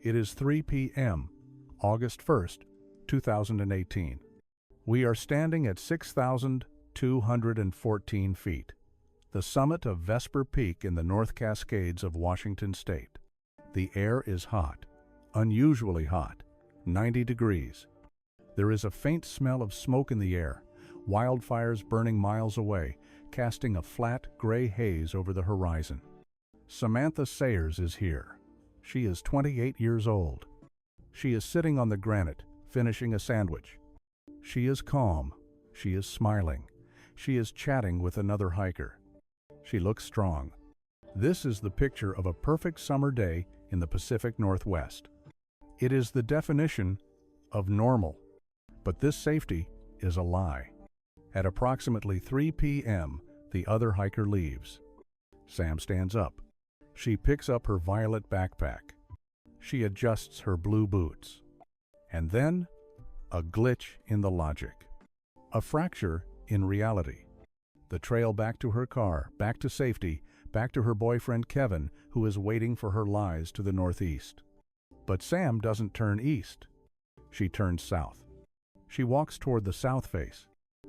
It is 3 p.m., August 1st, 2018. We are standing at 6,214 feet, the summit of Vesper Peak in the North Cascades of Washington State. The air is hot, unusually hot, 90 degrees. There is a faint smell of smoke in the air, wildfires burning miles away, casting a flat, gray haze over the horizon. Samantha Sayers is here. She is 28 years old. She is sitting on the granite, finishing a sandwich. She is calm. She is smiling. She is chatting with another hiker. She looks strong. This is the picture of a perfect summer day in the Pacific Northwest. It is the definition of normal. But this safety is a lie. At approximately 3 p.m., the other hiker leaves. Sam stands up. She picks up her violet backpack. She adjusts her blue boots. And then, a glitch in the logic. A fracture in reality. The trail back to her car, back to safety, back to her boyfriend Kevin, who is waiting for her lies to the northeast. But Sam doesn't turn east. She turns south. She walks toward the south face.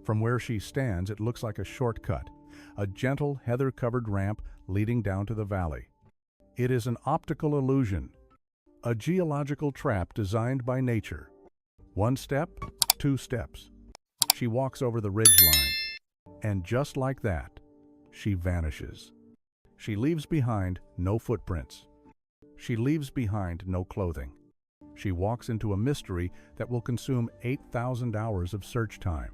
From where she stands, it looks like a shortcut, a gentle, heather-covered ramp leading down to the valley. It is an optical illusion, a geological trap designed by nature. 1 step, 2 steps. She walks over the ridgeline, and just like that, she vanishes. She leaves behind no footprints. She leaves behind no clothing. She walks into a mystery that will consume 8,000 hours of search time.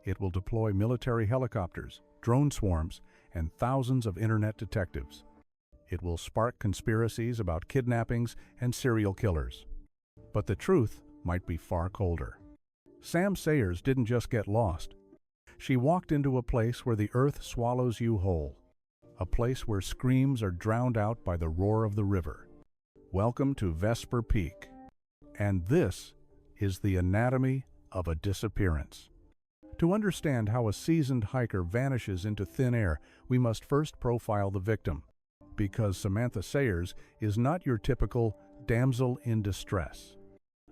It will deploy military helicopters, drone swarms, and thousands of internet detectives. It will spark conspiracies about kidnappings and serial killers. But the truth might be far colder. Sam Sayers didn't just get lost. She walked into a place where the earth swallows you whole. A place where screams are drowned out by the roar of the river. Welcome to Vesper Peak. And this is the anatomy of a disappearance. To understand how a seasoned hiker vanishes into thin air, we must first profile the victim, because Samantha Sayers is not your typical damsel in distress.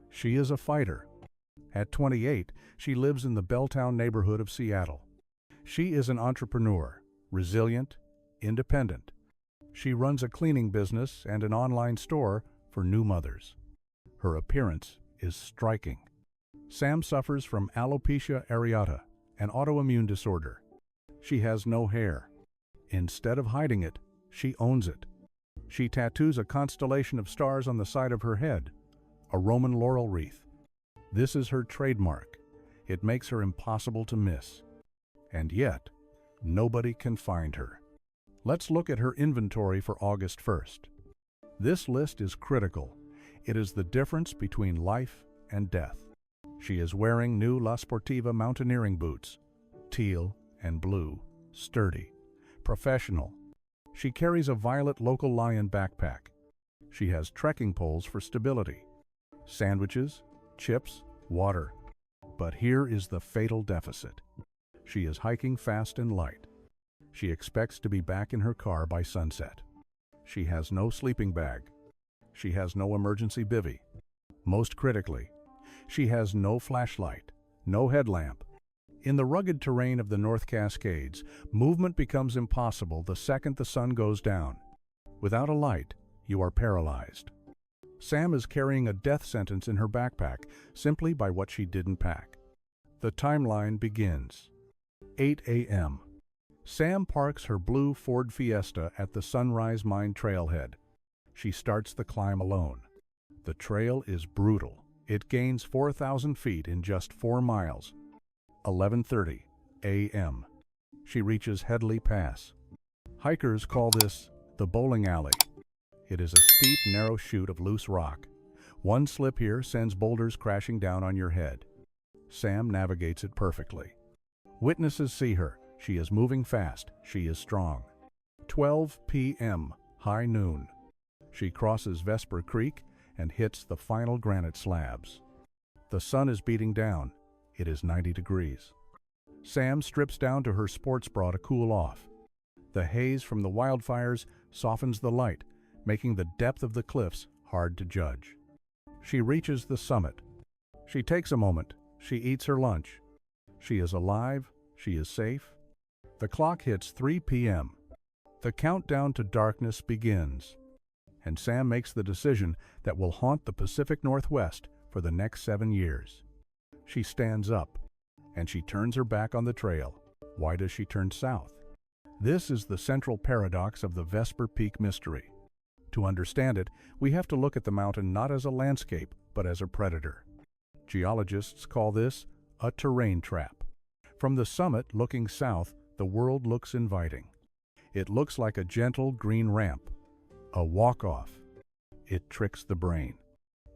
She is a fighter. At 28, she lives in the Belltown neighborhood of Seattle. She is an entrepreneur, resilient, independent. She runs a cleaning business and an online store for new mothers. Her appearance is striking. Sam suffers from alopecia areata, an autoimmune disorder. She has no hair. Instead of hiding it, she owns it. She tattoos a constellation of stars on the side of her head, a Roman laurel wreath. This is her trademark. It makes her impossible to miss. And yet, nobody can find her. Let's look at her inventory for August 1st. This list is critical. It is the difference between life and death. She is wearing new La Sportiva mountaineering boots, teal and blue, sturdy, professional. She carries a violet local lion backpack. She has trekking poles for stability, sandwiches, chips, water. But here is the fatal deficit. She is hiking fast and light. She expects to be back in her car by sunset. She has no sleeping bag. She has no emergency bivvy. Most critically, she has no flashlight, no headlamp. In the rugged terrain of the North Cascades, movement becomes impossible the second the sun goes down. Without a light, you are paralyzed. Sam is carrying a death sentence in her backpack simply by what she didn't pack. The timeline begins. 8 a.m. Sam parks her blue Ford Fiesta at the Sunrise Mine trailhead. She starts the climb alone. The trail is brutal. It gains 4,000 feet in just 4 miles. 11:30 a.m. She reaches Headley Pass. Hikers call this the bowling alley. It is a steep, narrow chute of loose rock. One slip here sends boulders crashing down on your head. Sam navigates it perfectly. Witnesses see her. She is moving fast. She is strong. 12 p.m., high noon. She crosses Vesper Creek and hits the final granite slabs. The sun is beating down. It is 90 degrees. Sam strips down to her sports bra to cool off. The haze from the wildfires softens the light, making the depth of the cliffs hard to judge. She reaches the summit. She takes a moment. She eats her lunch. She is alive. She is safe. The clock hits 3 p.m. The countdown to darkness begins. And Sam makes the decision that will haunt the Pacific Northwest for the next 7 years. She stands up, and she turns her back on the trail. Why does she turn south? This is the central paradox of the Vesper Peak mystery. To understand it, we have to look at the mountain not as a landscape, but as a predator. Geologists call this a terrain trap. From the summit looking south, the world looks inviting. It looks like a gentle green ramp, a walk-off. It tricks the brain.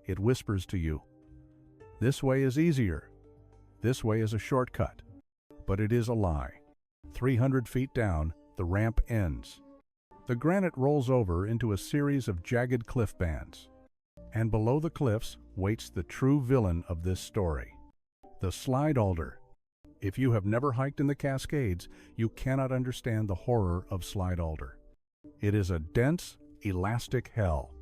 It whispers to you, "This way is easier. This way is a shortcut." But it is a lie. 300 feet down, the ramp ends. The granite rolls over into a series of jagged cliff bands. And below the cliffs waits the true villain of this story, the slide alder. If you have never hiked in the Cascades, you cannot understand the horror of slide alder. It is a dense, elastic hell.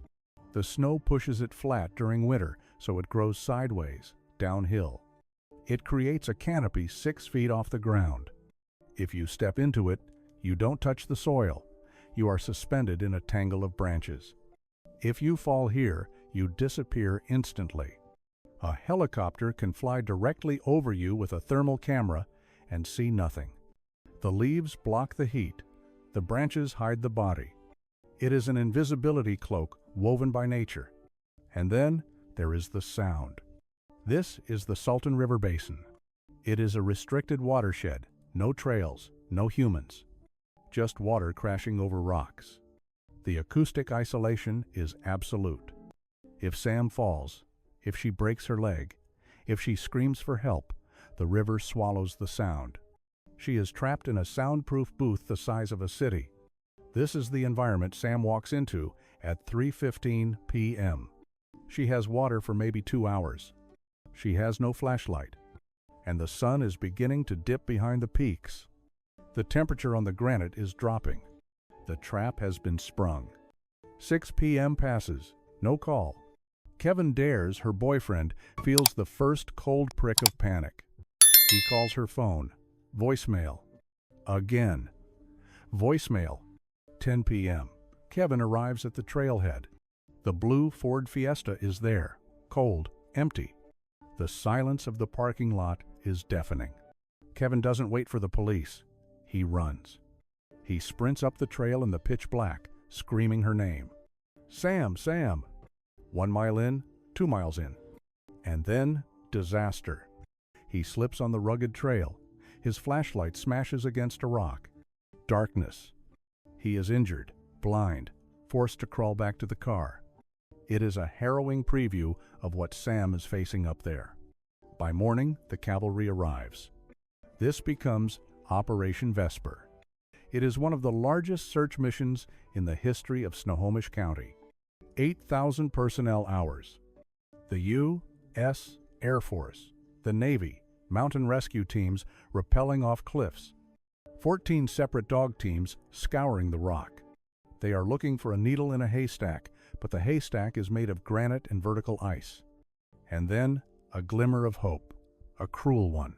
The snow pushes it flat during winter, so it grows sideways, downhill. It creates a canopy 6 feet off the ground. If you step into it, you don't touch the soil. You are suspended in a tangle of branches. If you fall here, you disappear instantly. A helicopter can fly directly over you with a thermal camera and see nothing. The leaves block the heat. The branches hide the body. It is an invisibility cloak woven by nature. And then there is the sound. This is the Sultan River Basin. It is a restricted watershed, no trails, no humans, just water crashing over rocks. The acoustic isolation is absolute. If Sam falls, if she breaks her leg, if she screams for help, the river swallows the sound. She is trapped in a soundproof booth the size of a city. This is the environment Sam walks into at 3:15 p.m. She has water for maybe 2 hours. She has no flashlight. And the sun is beginning to dip behind the peaks. The temperature on the granite is dropping. The trap has been sprung. 6 p.m. passes. No call. Kevin Dares, her boyfriend, feels the first cold prick of panic. He calls her phone. Voicemail. Again. Voicemail. 10 p.m. Kevin arrives at the trailhead. The blue Ford Fiesta is there, cold, empty. The silence of the parking lot is deafening. Kevin doesn't wait for the police. He runs. He sprints up the trail in the pitch black, screaming her name. Sam, Sam. 1 mile in, 2 miles in. And then, disaster. He slips on the rugged trail. His flashlight smashes against a rock. Darkness. He is injured, blind, forced to crawl back to the car. It is a harrowing preview of what Sam is facing up there. By morning, the cavalry arrives. This becomes Operation Vesper. It is one of the largest search missions in the history of Snohomish County. 8,000 personnel hours. The U.S. Air Force, the Navy, mountain rescue teams rappelling off cliffs. 14 separate dog teams scouring the rock. They are looking for a needle in a haystack, but the haystack is made of granite and vertical ice. And then, a glimmer of hope, a cruel one.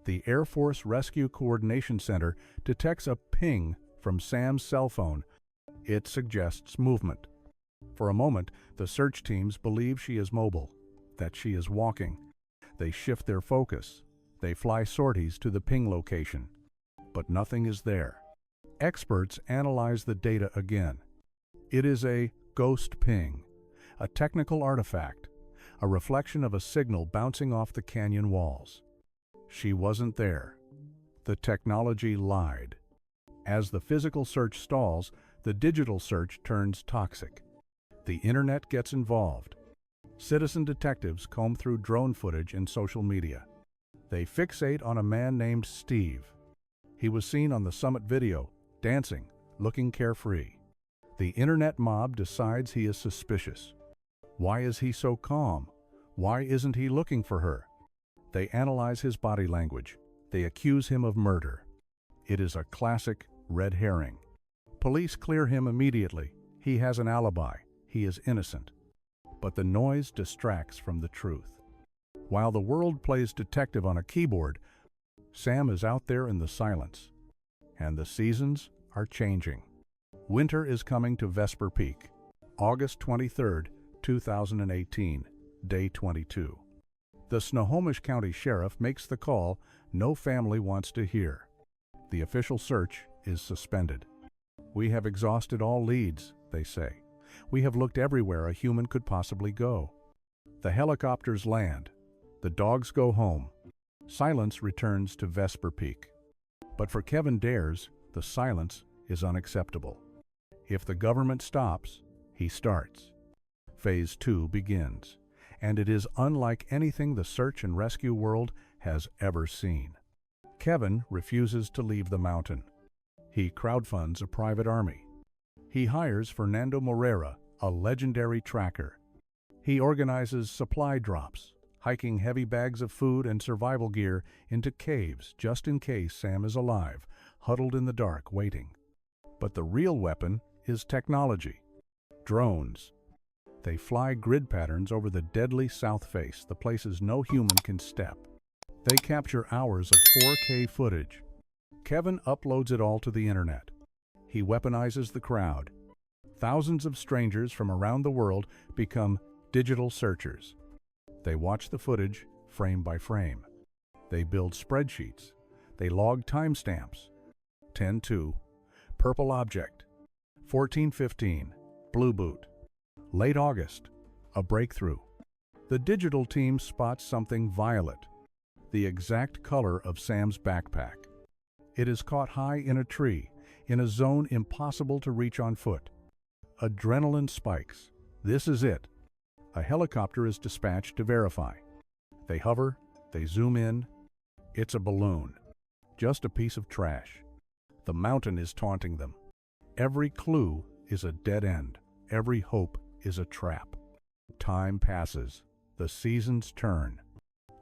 The Air Force Rescue Coordination Center detects a ping from Sam's cell phone. It suggests movement. For a moment, the search teams believe she is mobile, that she is walking. They shift their focus. They fly sorties to the ping location. But nothing is there. Experts analyze the data again. It is a ghost ping, a technical artifact, a reflection of a signal bouncing off the canyon walls. She wasn't there. The technology lied. As the physical search stalls, the digital search turns toxic. The internet gets involved. Citizen detectives comb through drone footage and social media. They fixate on a man named Steve. He was seen on the summit video, dancing, looking carefree. The internet mob decides he is suspicious. Why is he so calm? Why isn't he looking for her? They analyze his body language. They accuse him of murder. It is a classic red herring. Police clear him immediately. He has an alibi. He is innocent. but the noise distracts from the truth. While the world plays detective on a keyboard, Sam is out there in the silence. And the seasons are changing. Winter is coming to Vesper Peak. August 23, 2018, day 22. The Snohomish County Sheriff makes the call no family wants to hear. The official search is suspended. We have exhausted all leads, they say. We have looked everywhere a human could possibly go. The helicopters land. The dogs go home. Silence returns to Vesper Peak. But for Kevin Dares, the silence is unacceptable. If the government stops, he starts. Phase 2 begins, and it is unlike anything the search and rescue world has ever seen. Kevin refuses to leave the mountain. He crowdfunds a private army. He hires Fernando Morera, a legendary tracker. He organizes supply drops, hiking heavy bags of food and survival gear into caves just in case Sam is alive, huddled in the dark, waiting. But the real weapon is technology. Drones. They fly grid patterns over the deadly south face, the places no human can step. They capture hours of 4K footage. Kevin uploads it all to the internet. He weaponizes the crowd. Thousands of strangers from around the world become digital searchers. They watch the footage frame by frame. They build spreadsheets. They log timestamps. 10:2, purple object. 14:15, blue boot. Late August, a breakthrough. The digital team spots something violet, the exact color of Sam's backpack. It is caught high in a tree, in a zone impossible to reach on foot. Adrenaline spikes. This is it. A helicopter is dispatched to verify. They hover, they zoom in. It's a balloon. Just a piece of trash. The mountain is taunting them. Every clue is a dead end. Every hope is a trap. Time passes. The seasons turn.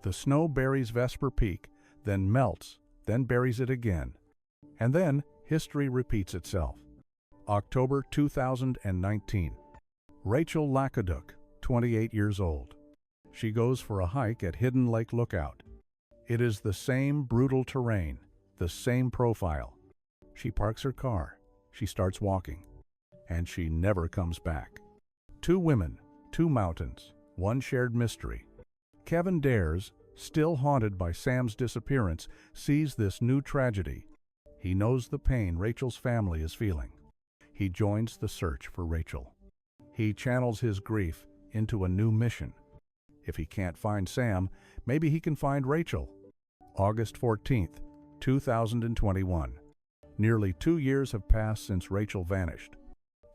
The snow buries Vesper Peak, then melts, then buries it again. And then history repeats itself. October 2019. Rachel Lakoduk, 28 years old. She goes for a hike at Hidden Lake Lookout. It is the same brutal terrain, the same profile. She parks her car. She starts walking. And she never comes back. 2 women, 2 mountains, 1 shared mystery. Kevin Dares, still haunted by Sam's disappearance, sees this new tragedy. He knows the pain Rachel's family is feeling. He joins the search for Rachel. He channels his grief into a new mission. If he can't find Sam, maybe he can find Rachel. August 14, 2021. Nearly 2 years have passed since Rachel vanished.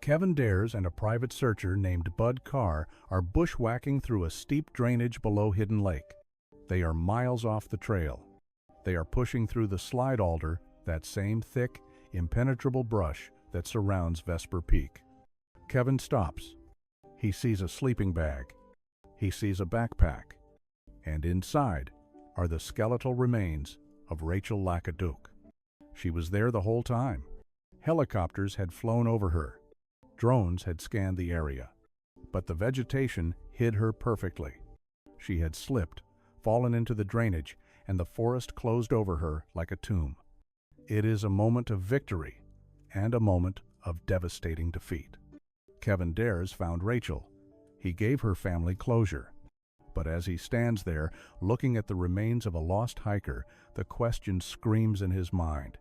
Kevin Dares and a private searcher named Bud Carr are bushwhacking through a steep drainage below Hidden Lake. They are miles off the trail. They are pushing through the slide alder, that same thick, impenetrable brush that surrounds Vesper Peak. Kevin stops. He sees a sleeping bag. He sees a backpack. And inside are the skeletal remains of Rachel Lakoduk. She was there the whole time. Helicopters had flown over her. Drones had scanned the area. But the vegetation hid her perfectly. She had slipped, fallen into the drainage, and the forest closed over her like a tomb. It is a moment of victory and a moment of devastating defeat. Kevin Dares found Rachel. He gave her family closure. But as he stands there, looking at the remains of a lost hiker, the question screams in his mind.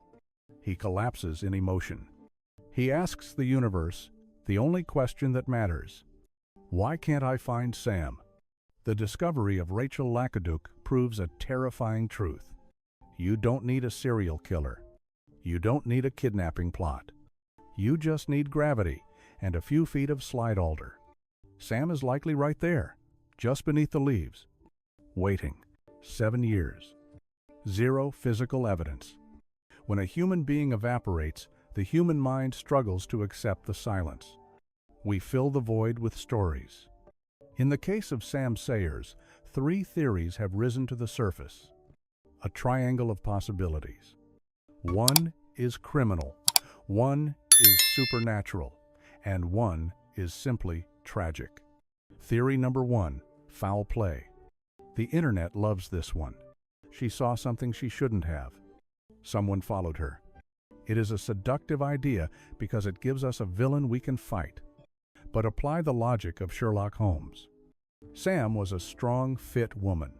He collapses in emotion. He asks the universe the only question that matters. Why can't I find Sam? The discovery of Rachel Lakoduk proves a terrifying truth. You don't need a serial killer. You don't need a kidnapping plot. You just need gravity and a few feet of slide alder. Sam is likely right there, just beneath the leaves, waiting. 7 years. 0 physical evidence. When a human being evaporates, the human mind struggles to accept the silence. We fill the void with stories. In the case of Sam Sayers, 3 theories have risen to the surface. A triangle of possibilities. 1 is criminal, 1 is supernatural, and 1 is simply tragic. Theory number 1, foul play. The internet loves this one. She saw something she shouldn't have. Someone followed her. It is a seductive idea because it gives us a villain we can fight. But apply the logic of Sherlock Holmes. Sam was a strong, fit woman.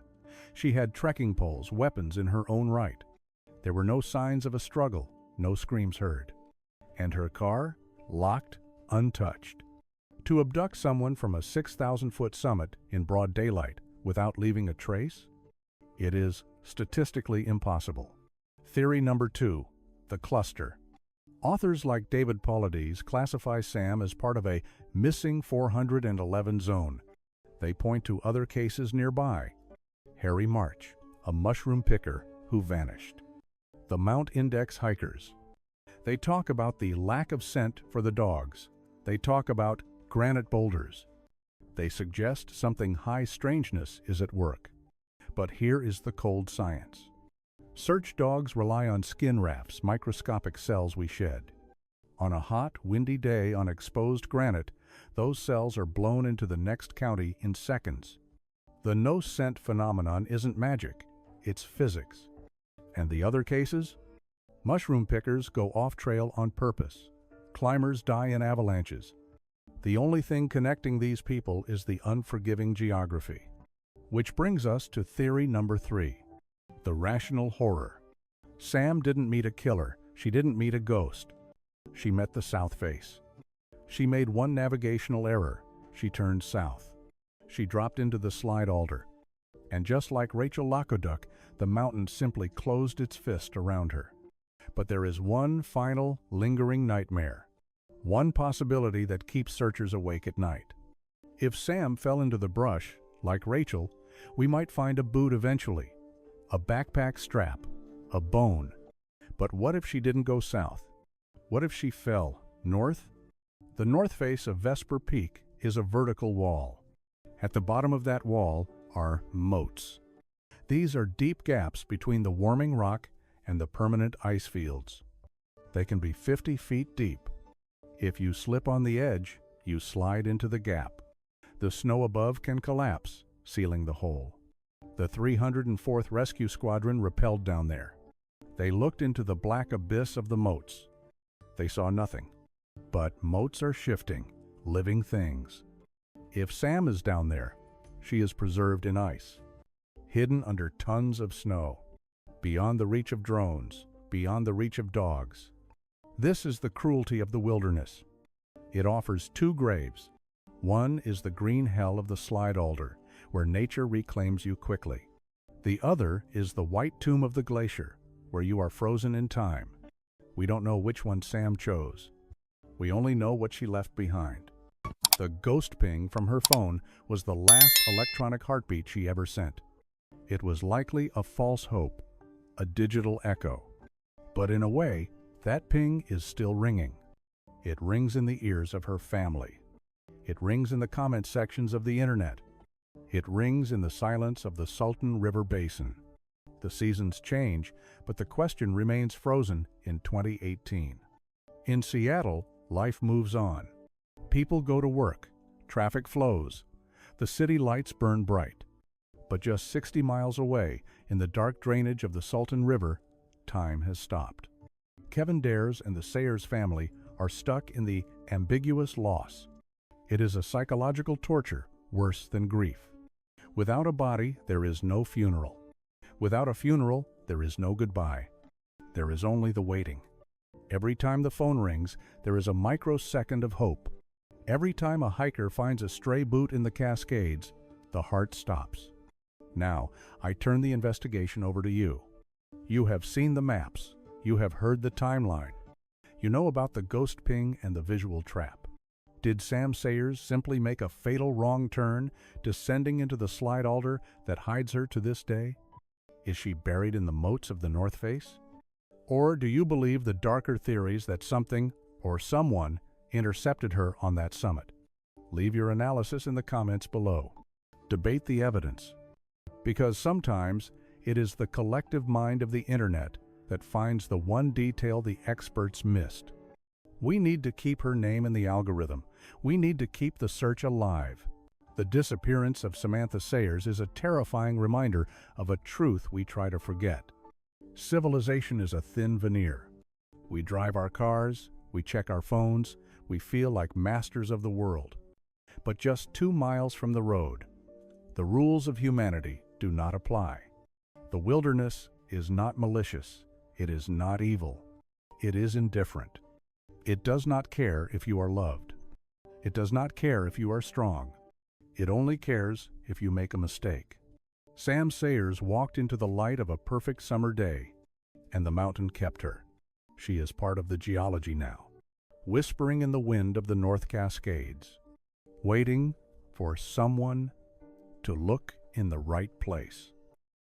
She had trekking poles, weapons in her own right. There were no signs of a struggle, no screams heard. And her car, locked, untouched. To abduct someone from a 6,000-foot summit in broad daylight without leaving a trace? It is statistically impossible. Theory number 2, the cluster. Authors like David Paulides classify Sam as part of a missing 411 zone. They point to other cases nearby. Harry March, a mushroom picker who vanished. The Mount Index hikers. They talk about the lack of scent for the dogs. They talk about granite boulders. They suggest something high strangeness is at work. But here is the cold science. Search dogs rely on skin rafts, microscopic cells we shed. On a hot, windy day on exposed granite, those cells are blown into the next county in seconds. The no-scent phenomenon isn't magic, it's physics. And the other cases? Mushroom pickers go off-trail on purpose. Climbers die in avalanches. The only thing connecting these people is the unforgiving geography. Which brings us to theory number 3, the rational horror. Sam didn't meet a killer. She didn't meet a ghost. She met the south face. She made one navigational error. She turned south. She dropped into the slide Alder. And just like Rachel Lakoduk, the mountain simply closed its fist around her. But there is one final, lingering nightmare. One possibility that keeps searchers awake at night. If Sam fell into the brush, like Rachel, we might find a boot eventually. A backpack strap. A bone. But what if she didn't go south? What if she fell north? The north face of Vesper Peak is a vertical wall. At the bottom of that wall are moats. These are deep gaps between the warming rock and the permanent ice fields. They can be 50 feet deep. If you slip on the edge, you slide into the gap. The snow above can collapse, sealing the hole. The 304th Rescue Squadron rappelled down there. They looked into the black abyss of the moats. They saw nothing. But moats are shifting, living things. If Sam is down there, she is preserved in ice, hidden under tons of snow, beyond the reach of drones, beyond the reach of dogs. This is the cruelty of the wilderness. It offers 2 graves. One is the green hell of the slide Alder, where nature reclaims you quickly. The other is the white tomb of the glacier, where you are frozen in time. We don't know which one Sam chose. We only know what she left behind. The ghost ping from her phone was the last electronic heartbeat she ever sent. It was likely a false hope, a digital echo. But in a way, that ping is still ringing. It rings in the ears of her family. It rings in the comment sections of the internet. It rings in the silence of the Sultan River Basin. The seasons change, but the question remains frozen in 2018. In Seattle, life moves on. People go to work. Traffic flows. The city lights burn bright. But just 60 miles away, in the dark drainage of the Sultan River, time has stopped. Kevin Dares and the Sayers family are stuck in the ambiguous loss. It is a psychological torture worse than grief. Without a body, there is no funeral. Without a funeral, there is no goodbye. There is only the waiting. Every time the phone rings, there is a microsecond of hope. Every time a hiker finds a stray boot in the Cascades, the heart stops. Now, I turn the investigation over to you. You have seen the maps. You have heard the timeline. You know about the ghost ping and the visual trap. Did Sam Sayers simply make a fatal wrong turn, descending into the slide Alder that hides her to this day? Is she buried in the moats of the North Face? Or do you believe the darker theories that something or someone intercepted her on that summit? Leave your analysis in the comments below. Debate the evidence. Because sometimes it is the collective mind of the internet that finds the one detail the experts missed. We need to keep her name in the algorithm. We need to keep the search alive. The disappearance of Samantha Sayers is a terrifying reminder of a truth we try to forget. Civilization is a thin veneer. We drive our cars, we check our phones, we feel like masters of the world. But just 2 miles from the road, the rules of humanity do not apply. The wilderness is not malicious, it is not evil, it is indifferent. It does not care if you are loved. It does not care if you are strong. It only cares if you make a mistake. Sam Sayers walked into the light of a perfect summer day, and the mountain kept her. She is part of the geology now, whispering in the wind of the North Cascades, waiting for someone to look in the right place.